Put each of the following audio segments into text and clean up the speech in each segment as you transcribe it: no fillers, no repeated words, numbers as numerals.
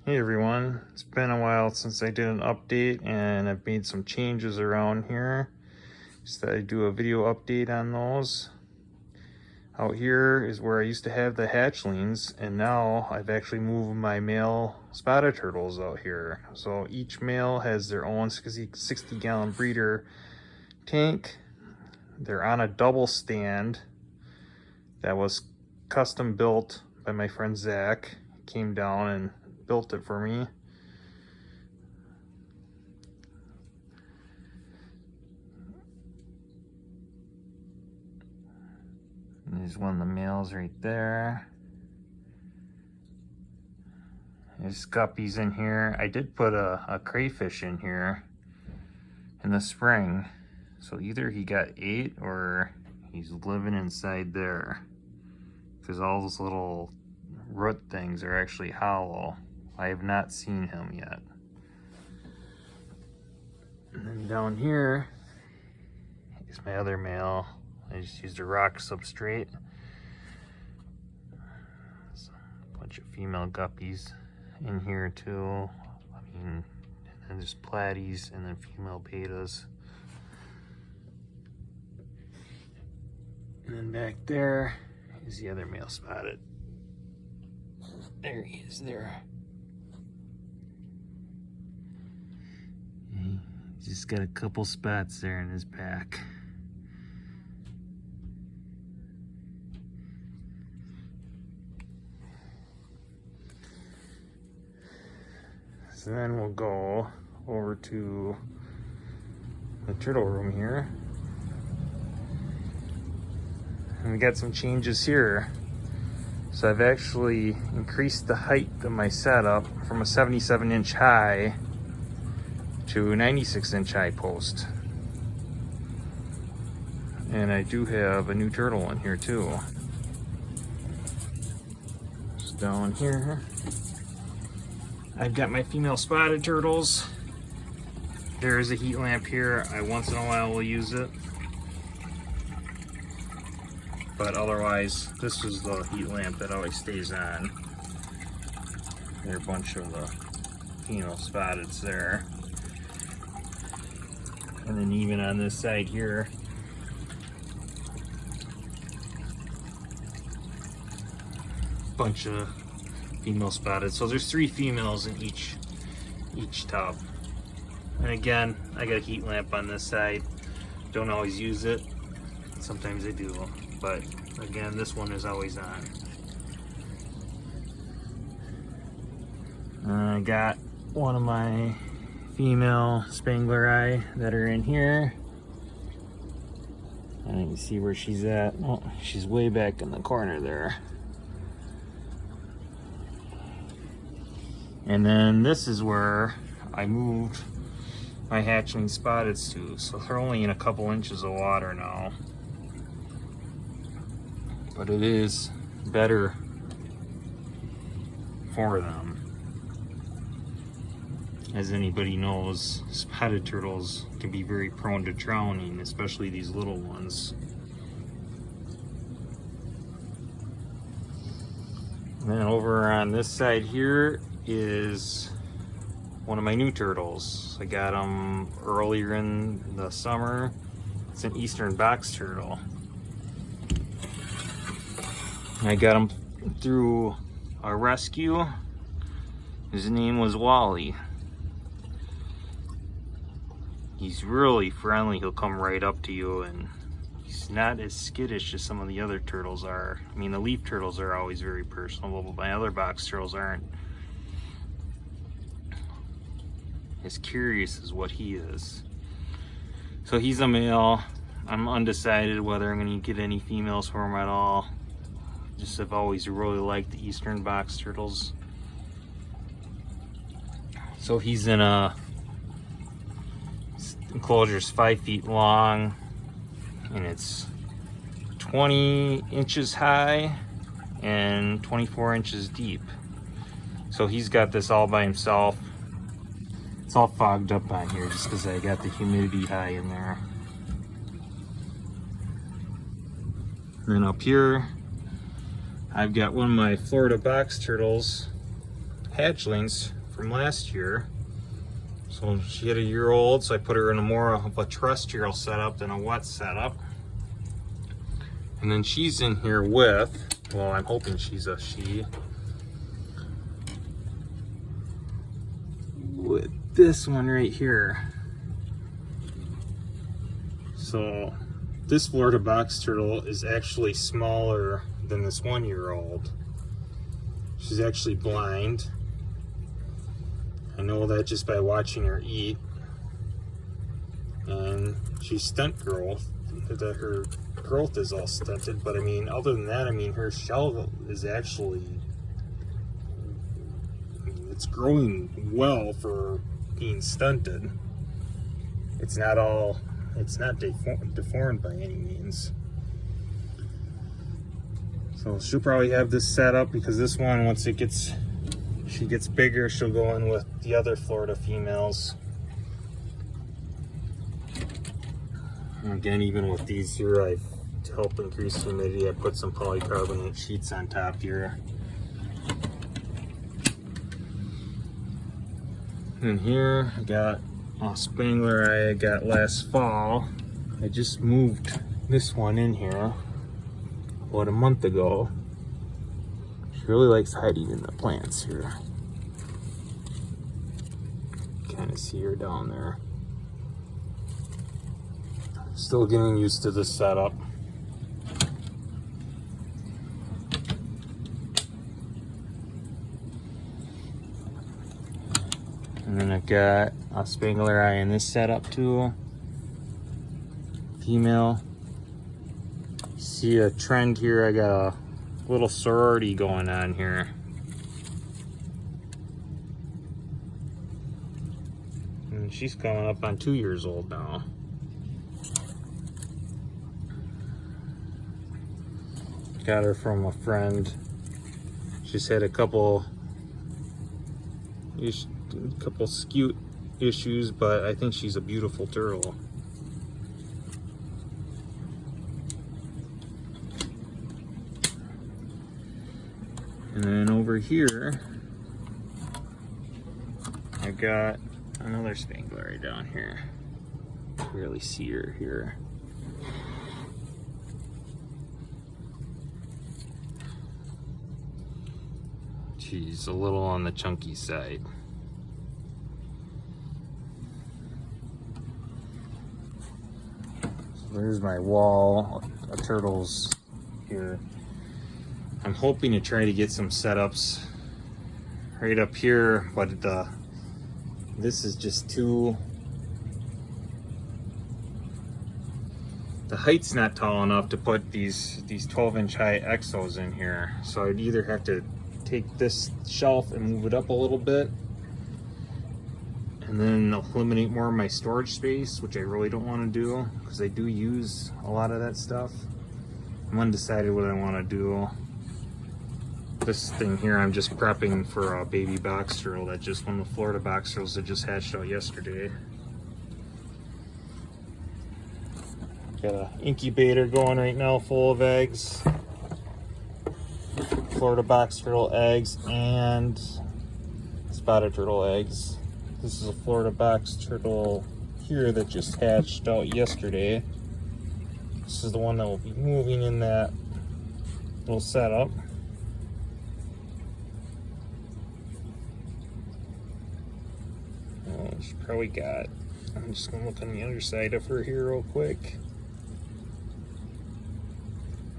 Hey everyone, it's been a while since I did an update and I've made some changes around here. Just thought I'd do a video update on those. Out here is where I used to have the hatchlings, and now I've actually moved my male spotted turtles out here. So each male has their own 60-gallon breeder tank. They're on a double stand that was custom built by my friend Zach. He came down and built it for me. There's one of the males right there. There's guppies in here. I did put a crayfish in here in the spring. So either he got ate or he's living inside there. Because all those little root things are actually hollow. I have not seen him yet. And then down here is my other male. I just used a rock substrate. So a bunch of female guppies in here too. And then there's platies and then female betas. And then back there is the other male spotted. There he is there. He's just got a couple spots there in his back. So then we'll go over to the turtle room here. And we got some changes here. So I've actually increased the height of my setup from a 77-inch high to a 96-inch high post. And I do have a new turtle in here too. Just down here, I've got my female spotted turtles. There is a heat lamp here. I once in a while will use it. But otherwise, this is the heat lamp that always stays on. There are a bunch of the female spotteds there. And then even on this side here, bunch of female spotted. So there's 3 females in each tub. And again, I got a heat lamp on this side. Don't always use it. Sometimes I do. But again, this one is always on. I got one of my female Spangleri that are in here. I don't even see where she's at. Oh, she's way back in the corner there. And then this is where I moved my hatchling spotteds to. So they're only in a couple inches of water now. But it is better for them. As anybody knows, spotted turtles can be very prone to drowning, especially these little ones. And then over on this side here is one of my new turtles. I got them earlier in the summer. It's an eastern box turtle. I got him through a rescue. His name was Wally. He's really friendly. He'll come right up to you, and he's not as skittish as some of the other turtles are. I mean, the leaf turtles are always very personable, but my other box turtles aren't as curious as what he is. So he's a male. I'm undecided whether I'm going to get any females for him at all. Just have always really liked the eastern box turtles. So he's in a enclosure's 5 feet long, and it's 20 inches high and 24 inches deep. So he's got this all by himself. It's all fogged up on here just because I got the humidity high in there. And then up here, I've got one of my Florida box turtles hatchlings from last year. So she hit a year old, so I put her in a more of a terrestrial setup than a wet setup. And then she's in here with, well, I'm hoping she's a she, with this one right here. So this Florida box turtle is actually smaller than this 1-year-old. She's actually blind. I know that just by watching her eat. And she's stunt growth. That her growth is all stunted, but I mean, other than that, I mean, her shell is actually, it's growing well for being stunted. It's not deformed by any means. So she'll probably have this set up, because this one, once she gets bigger, she'll go in with the other Florida females. And again, even with these here, to help increase humidity, I put some polycarbonate sheets on top here. And here I got a Spangler I got last fall. I just moved this one in here about a month ago. She really likes hiding in the plants here. Kind of see her down there. Still getting used to this setup. And then I've got a Spangler eye in this setup too. Female. See a trend here, I got a little sorority going on here. And she's coming up on 2 years old now. Got her from a friend. She's had a couple scute issues, but I think she's a beautiful turtle. And then over here, I got another Spangler right down here. You can really see her here. She's a little on the chunky side. So there's my wall of turtles here. I'm hoping to try to get some setups right up here, but this is just too, the height's not tall enough to put these 12-inch high exos in here. So I'd either have to take this shelf and move it up a little bit, and then eliminate more of my storage space, which I really don't want to do, because I do use a lot of that stuff. I'm undecided what I want to do. This thing here, I'm just prepping for a baby box turtle that just, one of the Florida box turtles that just hatched out yesterday. Got an incubator going right now full of eggs. Florida box turtle eggs and spotted turtle eggs. This is a Florida box turtle here that just hatched out yesterday. This is the one that will be moving in that little setup. Oh, she probably got, I'm just gonna look on the underside of her here real quick.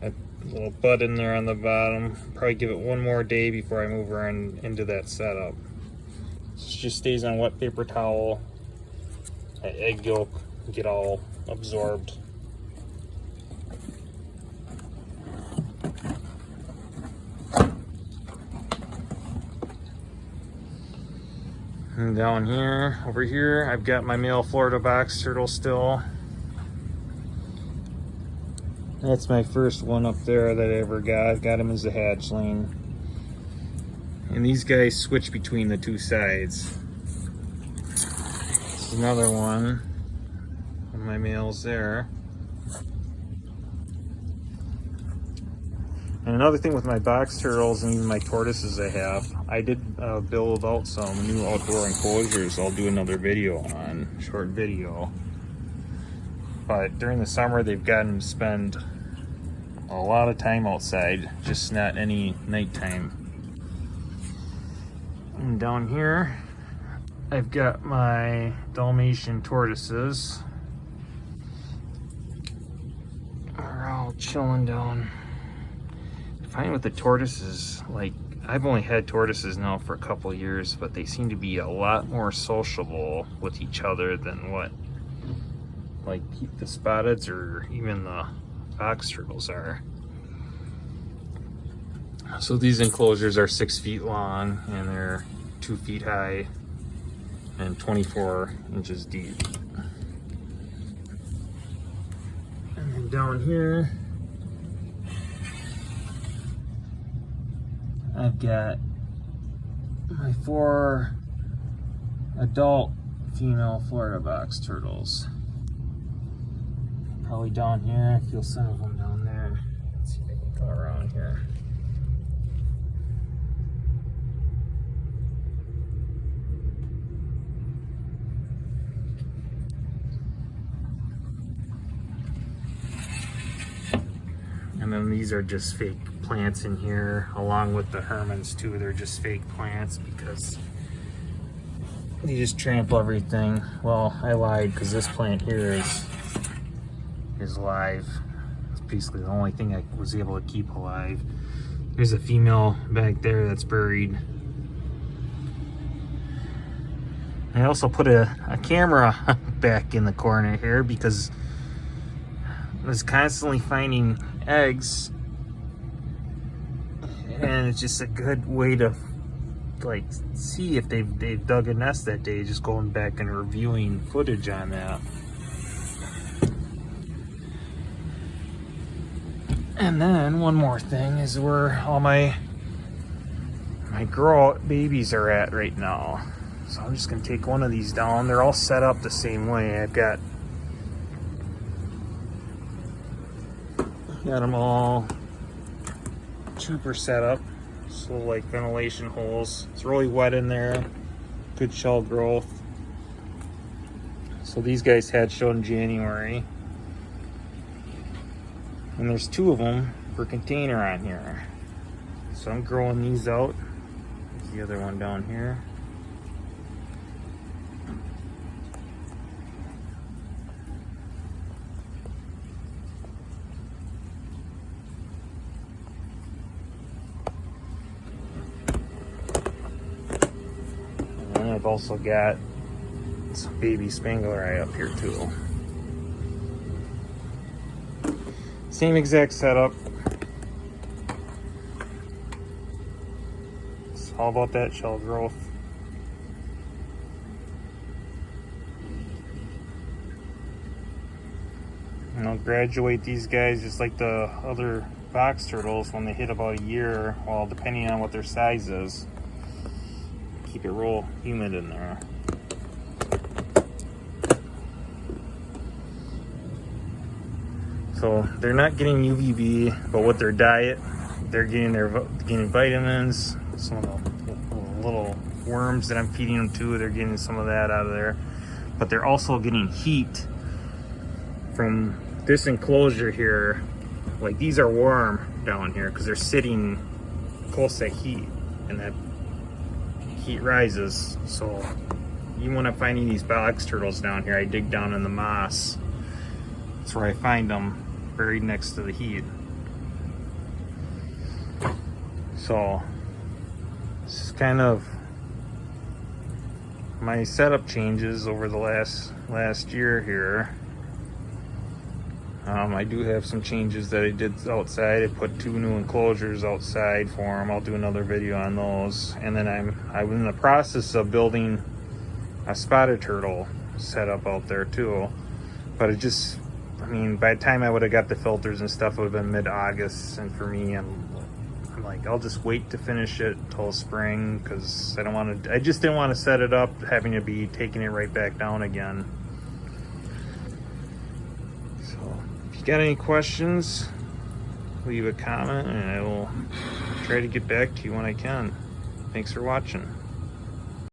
That little bud in there on the bottom. Probably give it one more day before I move her into that setup. She just stays on wet paper towel. That egg yolk get all absorbed. And down here, over here, I've got my male Florida box turtle still. That's my first one up there that I ever got. Got him as a hatchling. And these guys switch between the two sides. This is another one of my males there. And another thing with my box turtles and even my tortoises I did build out some new outdoor enclosures. I'll do another video on, short video. But during the summer, they've gotten to spend a lot of time outside, just not any nighttime. And down here, I've got my Dalmatian tortoises. They're all chilling down. I find with the tortoises, like, I've only had tortoises now for a couple years, but they seem to be a lot more sociable with each other than what, like, the spotteds or even the box turtles are. So these enclosures are 6 feet long and they're 2 feet high and 24 inches deep. And then down here, I've got my 4 adult female Florida box turtles. Probably down here, I feel some of them down there. Let's see if I can go around here. And then these are just fake plants in here, along with the Hermans too. They're just fake plants because they just trample everything. Well, I lied, because this plant here is live. It's basically the only thing I was able to keep alive. There's a female back there that's buried. I also put a camera back in the corner here because I was constantly finding eggs, and it's just a good way to, like, see if they've dug a nest that day, just going back and reviewing footage on that. And then one more thing is where all my girl babies are at right now. So I'm just gonna take one of these down. They're all set up the same way. I've got them all super set up, so like ventilation holes. It's really wet in there, good shell growth. So these guys hatched out in January, and there's 2 of them per container on here. So I'm growing these out. There's the other one down here. I've also got some baby Spangleri up here too. Same exact setup. It's all about that shell growth. And I'll graduate these guys just like the other box turtles when they hit about a year, well, depending on what their size is. Keep it real humid in there. So they're not getting UVB, but with their diet, they're getting vitamins, some of the little worms that I'm feeding them to, they're getting some of that out of there. But they're also getting heat from this enclosure here. Like, these are warm down here because they're sitting close to heat, and that heat rises. So even when I'm finding these box turtles down here, I dig down in the moss. That's where I find them, buried next to the heat. So this is kind of my setup changes over the last year here. I do have some changes that I did outside. I put 2 new enclosures outside for them. I'll do another video on those. And then I'm in the process of building a spotted turtle setup out there too. But it just, I mean, by the time I would have got the filters and stuff, it would have been mid-August. And for me, I'm like, I'll just wait to finish it till spring, because I just didn't want to set it up having to be taking it right back down again. So if you got any questions, leave a comment, and I will try to get back to you when I can. Thanks for watching.